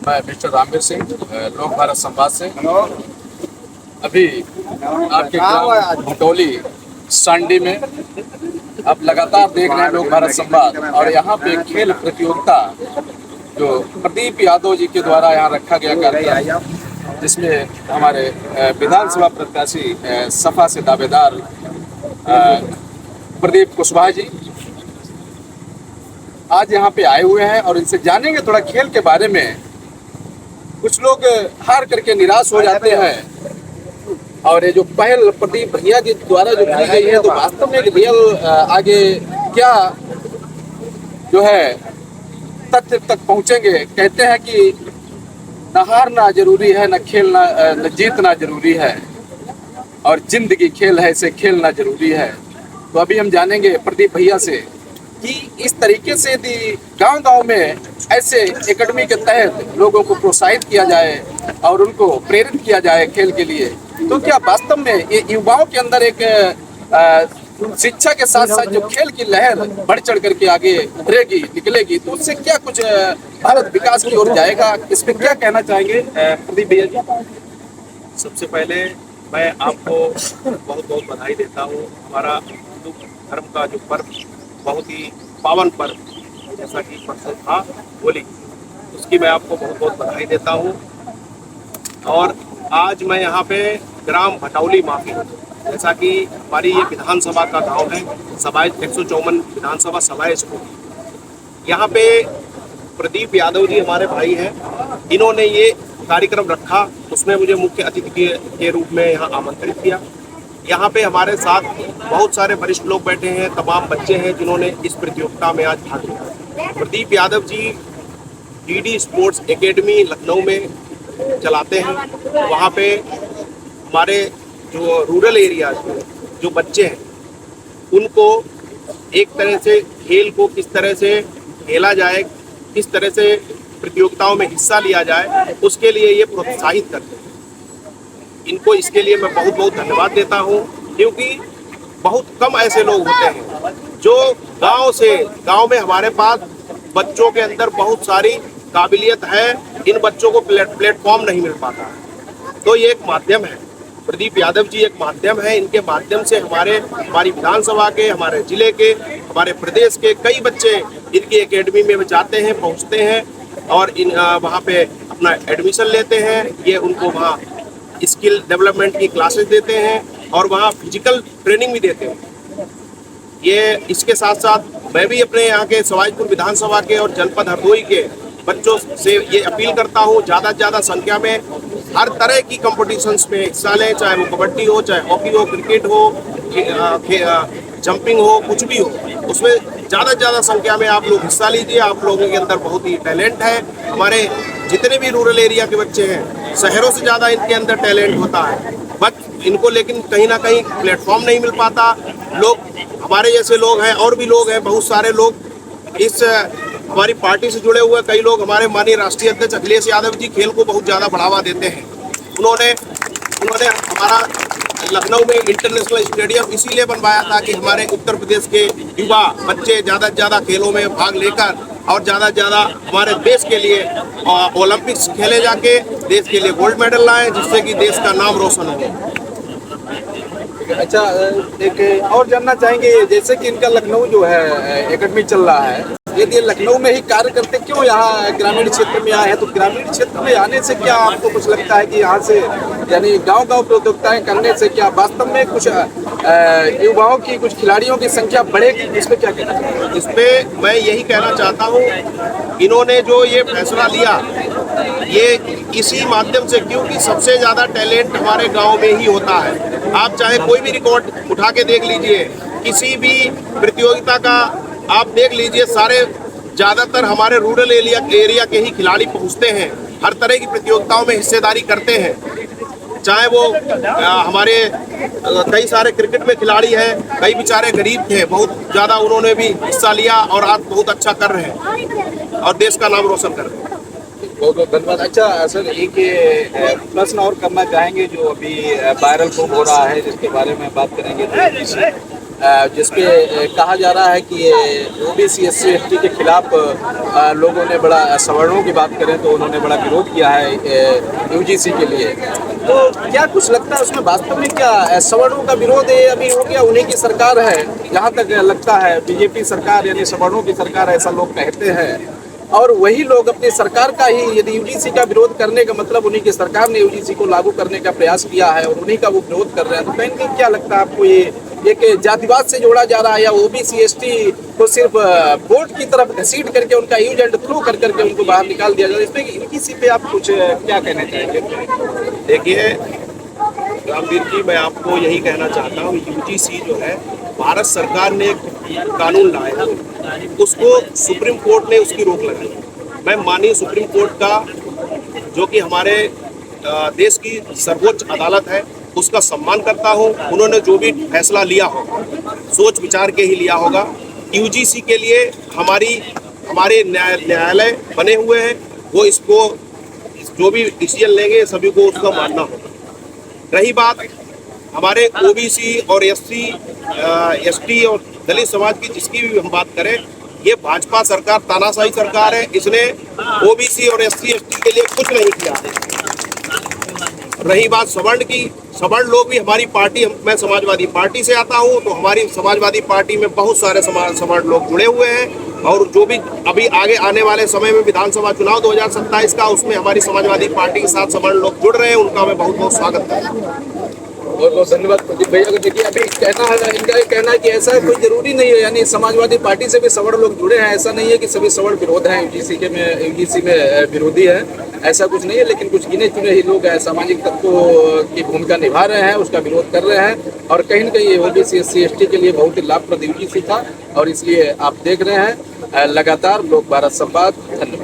मैं मिस्टर रामवीर सिंह लोक भारत संवाद से अभी आपके ग्राम भटौली सांडी में आप लगातार देख रहे हैं लोक भारत संवाद। और यहाँ पे खेल प्रतियोगिता जो प्रदीप यादव जी के द्वारा यहाँ रखा गया कार्यक्रम, जिसमें हमारे विधानसभा प्रत्याशी सपा से दावेदार प्रदीप कुशवाहा जी आज यहाँ पे आए हुए हैं और इनसे जानेंगे थोड़ा खेल के बारे में। कुछ लोग हार करके निराश हो जाते हैं और ये जो पहल प्रदीप भैया जी द्वारा जो की गई है, तो वास्तव में रियल आगे क्या जो है तथ्य तक पहुंचेंगे। कहते हैं कि न हारना जरूरी है, न खेलना न जीतना जरूरी है, और जिंदगी खेल है, इसे खेलना जरूरी है। तो अभी हम जानेंगे प्रदीप भैया से कि इस तरीके से यदि गांव-गांव में ऐसे एकेडमी के तहत लोगों को प्रोत्साहित किया जाए और उनको प्रेरित किया जाए खेल के लिए, तो क्या वास्तव में ये युवाओं के अंदर एक शिक्षा के साथ साथ जो खेल की लहर बढ़ चढ़ करके आगे उभरेगी, निकलेगी, तो उससे क्या कुछ भारत विकास की ओर जाएगा? इस पे क्या कहना चाहेंगे प्रदीप भैया जी? सबसे पहले मैं आपको बहुत बहुत बधाई देता हूँ। हमारा हिंदू धर्म का जो पर्व, बहुत ही पावन पर्व जैसा कि परसों था होली, उसकी मैं आपको बहुत बहुत बधाई देता हूँ। और आज मैं यहाँ पे ग्राम भटौली माफी, जैसा कि हमारी ये विधानसभा का गांव है, सभा 154 विधानसभा सभा स्कूल। यहाँ पे प्रदीप यादव जी हमारे भाई हैं, इन्होंने ये कार्यक्रम रखा, उसमें मुझे मुख्य अतिथि के रूप में यहाँ आमंत्रित किया। यहाँ पे हमारे साथ बहुत सारे वरिष्ठ लोग बैठे हैं, तमाम बच्चे हैं जिन्होंने इस प्रतियोगिता में आज भाग लिया। Pradeep Yadav ji DD sports academy Lucknow में चलाते हैं। वहाँ पे हमारे जो रूरल एरियाज में जो बच्चे हैं, उनको एक तरह से खेल को किस तरह से खेला जाए, किस तरह से प्रतियोगिताओं में हिस्सा लिया जाए, उसके लिए ये प्रोत्साहित करते हैं। इनको इसके लिए मैं बहुत बहुत धन्यवाद देता हूँ, क्योंकि बहुत कम ऐसे लोग होते हैं जो गांव में हमारे पास बच्चों के अंदर बहुत सारी काबिलियत है, इन बच्चों को प्लेटफॉर्म नहीं मिल पाता है। तो ये एक माध्यम है, प्रदीप यादव जी एक माध्यम है। इनके माध्यम से हमारी विधानसभा के, हमारे जिले के, हमारे प्रदेश के कई बच्चे इनकी एकेडमी में जाते हैं, पहुँचते हैं और वहाँ पे अपना एडमिशन लेते हैं। ये उनको वहाँ स्किल डेवलपमेंट की क्लासेस देते हैं और वहाँ फिजिकल ट्रेनिंग भी देते हैं। ये इसके साथ साथ मैं भी अपने यहाँ के सवाईपुर विधानसभा के और जनपद हरदोई के बच्चों से ये अपील करता हूँ, ज़्यादा से ज़्यादा संख्या में हर तरह की कॉम्पिटिशन्स में हिस्सा लें, चाहे वो कबड्डी हो, चाहे हॉकी हो, क्रिकेट हो, जंपिंग हो, कुछ भी हो, उसमें ज़्यादा से ज़्यादा संख्या में आप लोग हिस्सा लीजिए। आप लोगों के अंदर बहुत ही टैलेंट है। हमारे जितने भी रूरल एरिया के बच्चे हैं, शहरों से ज़्यादा इनके अंदर टैलेंट होता है, बट इनको लेकिन कहीं ना कहीं प्लेटफॉर्म नहीं मिल पाता। लोग हमारे जैसे लोग हैं और भी लोग हैं, बहुत सारे लोग इस हमारी पार्टी से जुड़े हुए कई लोग, हमारे माननीय राष्ट्रीय अध्यक्ष अखिलेश यादव जी खेल को बहुत ज़्यादा बढ़ावा देते हैं। उन्होंने हमारा लखनऊ में इंटरनेशनल स्टेडियम इसीलिए बनवाया था कि हमारे उत्तर प्रदेश के युवा बच्चे ज़्यादा से ज़्यादा खेलों में भाग लेकर और ज़्यादा से ज़्यादा हमारे देश के लिए ओलंपिक्स खेले जाके देश के लिए गोल्ड मेडल लाएं, जिससे कि देश का नाम रोशन हो। अच्छा, एक और जानना चाहेंगे, जैसे कि इनका लखनऊ जो है एकेडमी चल रहा है, यदि लखनऊ में ही कार्य करते क्यों यहाँ ग्रामीण क्षेत्र में आए हैं? तो ग्रामीण क्षेत्र में आने से क्या आपको कुछ लगता है कि यहाँ से यानी गांव-गांव प्रतियोगिताएं करने से क्या वास्तव में कुछ युवाओं की, कुछ खिलाड़ियों की संख्या बढ़ेगी? इस पर क्या कहना चाहिए? इस पर मैं यही कहना चाहता हूँ, इन्होंने जो ये फैसला लिया ये इसी माध्यम से, क्योंकि सबसे ज़्यादा टैलेंट हमारे गाँव में ही होता है। आप चाहे कोई भी रिकॉर्ड उठा के देख लीजिए, किसी भी प्रतियोगिता का आप देख लीजिए, सारे ज़्यादातर हमारे रूरल एरिया के ही खिलाड़ी पहुंचते हैं, हर तरह की प्रतियोगिताओं में हिस्सेदारी करते हैं। चाहे वो हमारे कई सारे क्रिकेट में खिलाड़ी हैं, कई बेचारे गरीब थे, बहुत ज़्यादा उन्होंने भी हिस्सा लिया और आज बहुत अच्छा कर रहे हैं और देश का नाम रोशन कर रहे हैं। बहुत बहुत धन्यवाद। अच्छा सर, एक प्रश्न और करना चाहेंगे जो अभी वायरल खूब हो रहा है, जिसके बारे में बात करेंगे। तो जिसपे कहा जा रहा है कि ये ओबीसी एससी एसटी के खिलाफ लोगों ने बड़ा, सवर्णों की बात करें तो उन्होंने बड़ा विरोध किया है यूजीसी के लिए। तो क्या कुछ लगता है उसमें वास्तव में क्या सवर्णों का विरोध है अभी हो गया, उन्हीं की सरकार है जहाँ तक लगता है, बीजेपी सरकार यानी सवर्णों की सरकार ऐसा लोग कहते हैं, और वही लोग अपनी सरकार का ही, यदि यूजीसी का विरोध करने का मतलब उन्हीं की सरकार ने यूजीसी को लागू करने का प्रयास किया है और उन्हीं का वो विरोध कर रहे हैं, तो कहीं ना कहीं क्या लगता है आपको ये एक जातिवाद से जोड़ा जा रहा है, या ओबीसी एसटी को सिर्फ वोट की तरफ घसीट करके उनका यूज एंड थ्रो कर करके उनको बाहर निकाल दिया जाए? इसमें यूजीसी पे आप कुछ क्या कहना चाहेंगे? देखिए रामवीर जी, मैं आपको यही कहना चाहता हूँ, यूजीसी जो है भारत सरकार ने एक कानून लाया, उसको सुप्रीम कोर्ट ने उसकी रोक लगाई। मैं माननीय सुप्रीम कोर्ट का, जो कि हमारे देश की सर्वोच्च अदालत है, उसका सम्मान करता हूँ। उन्होंने जो भी फैसला लिया हो सोच विचार के ही लिया होगा। यूजीसी के लिए हमारे न्यायालय बने हुए हैं, वो इसको जो भी डिसीजन लेंगे सभी को उसका मानना होगा। रही बात हमारे ओबीसी और एसटी और दलित समाज की, जिसकी भी हम बात करें, ये भाजपा सरकार तानाशाही सरकार है। इसने ओबीसी और एससी एसटी के लिए कुछ नहीं किया। रही बात सवर्ण की, सवर्ण लोग भी हमारी पार्टी, मैं समाजवादी पार्टी से आता हूं, तो हमारी समाजवादी पार्टी में बहुत सारे सवर्ण लोग जुड़े हुए हैं, और जो भी अभी आगे आने वाले समय में विधानसभा चुनाव 2027 का, उसमें हमारी समाजवादी पार्टी के साथ सवर्ण लोग जुड़ रहे हैं। उनका मैं बहुत बहुत स्वागत करता हूँ। बहुत बहुत धन्यवाद प्रदीप भैया को। देखिए अभी कहना है, इनका ये कहना है कि ऐसा कोई जरूरी नहीं है, यानी समाजवादी पार्टी से भी सवर्ण लोग जुड़े हैं, ऐसा नहीं है कि सभी सवर्ण विरोध हैं, यूजीसी में विरोधी है, ऐसा कुछ नहीं है। लेकिन कुछ गिने चुने ही लोग सामाजिक तत्वों की भूमिका निभा रहे हैं, उसका विरोध कर रहे हैं, और कहीं न कहीं ओबीसी एससी एसटी के लिए बहुत ही लाभप्रद यूजीसी था, और इसलिए आप देख रहे हैं लगातार लोक भारत संवाद। धन्यवाद।